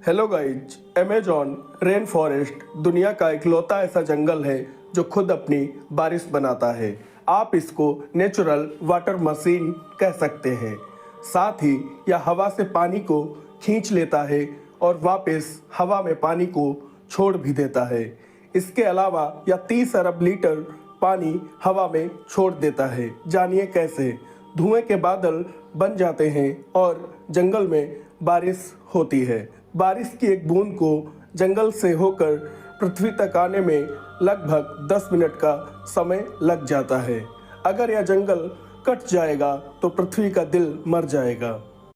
Hello guys, Amazon rain forest दुनिया का इकलौता ऐसा जंगल है जो खुद अपनी बारिश बनाता है। आप इसको नेचुरल वाटर मशीन कह सकते हैं। साथ ही यह हवा से पानी को खींच लेता है और वापस हवा में पानी को छोड़ भी देता है। इसके अलावा यह 30 अरब लीटर पानी हवा में छोड़ देता है। जानिए कैसे। धुएं के बादल बन जाते हैं और जंगल में बारिश होती है। बारिश की एक बूंद को जंगल से होकर पृथ्वी तक आने में लगभग 10 मिनट का समय लग जाता है। अगर यह जंगल कट जाएगा तो पृथ्वी का दिल मर जाएगा।